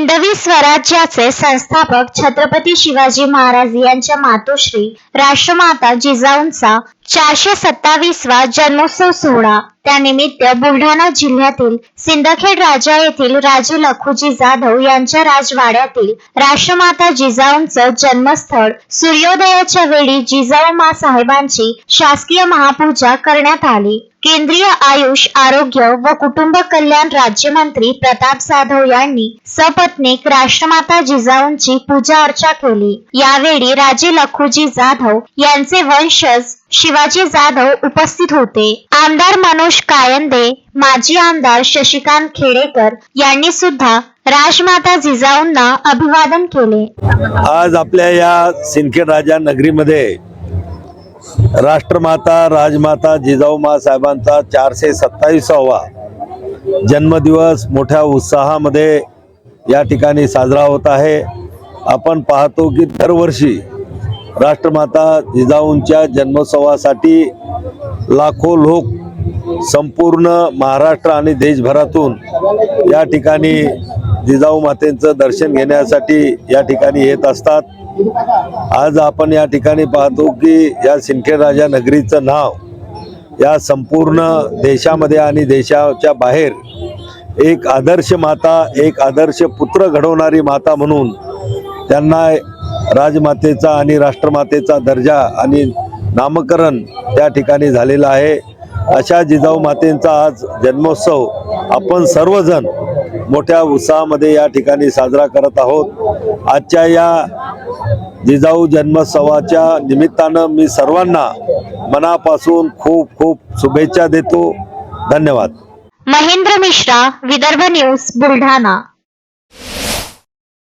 हिंदवी स्वराज्याचे संस्थापक छत्रपती शिवाजी महाराज यांच्या मातोश्री राष्ट्रमाता जिजाऊंचा 427वा जन्मोत्सव सोहळा त्यानिमित्त बुलढाणा जिल्ह्यातील सिंदखेड राजा येथील राजे लखुजी जाधव यांच्या राजवाड्यातील राष्ट्रमाता जिजाऊंचं जन्मस्थळ सूर्योदयाच्या वेळी जिजाऊ मा साहेबांची शासकीय महापूजा करण्यात आली। केंद्रीय आयुष आरोग्य व कुटुंब कल्याण राज्यमंत्री प्रताप जाधव यांनी सपत्नीक राष्ट्रमाता जिजाऊंची पूजा अर्चा केली। यावेळी राजे लखुजी जाधव यांचे वंशज शिवाजी जाधव उपस्थित होते। आमदार मनोज कायंदे, माजी आमदार शशिकांत खेडेकर यांनी सुद्धा राजमाता जिजाऊंना अभिवादन केले। आज आपल्या या सिंदखेड राजा नगरीमध्ये राष्ट्रमाता राजमाता जिजाऊ मा साहेबांचा 427वा जन्मदिवस मोठ्या उत्साहामध्ये या ठिकाणी साजरा होत आहे। आपण पाहतो की दरवर्षी राष्ट्रमाता जिजाऊंच्या जन्मोत्सवासाठी लाखो लोक संपूर्ण महाराष्ट्र आणि देशभरातून या ठिकाणी जिजाऊ मातेचं दर्शन घेण्यासाठी या ठिकाणी येत असतात। आज आपण या ठिकाणी पाहतो की या सिंदखेड राजा नगरीचं नाव या संपूर्ण देशामध्ये आणि देशाच्या बाहेर एक आदर्श माता, एक आदर्श पुत्र घडवणारी माता म्हणून त्यांना राजमातेचा आणि राष्ट्रमातेचा दर्जा आणि नामकरण त्या ठिकाणी झालेलं आहे। अशा जिजाऊ मातेचा आज जन्मोत्सव आपण सर्वजण मोठ्या उत्साहामध्ये या ठिकाणी साजरा करत आहोत। आजच्या या जिजाऊ जन्मोत्सवाच्या निमित्तानं मी सर्वांना मनापासून खूप खूप शुभेच्छा देतो। धन्यवाद। महेंद्र मिश्रा, विदर्भ न्यूज, बुलढाणा।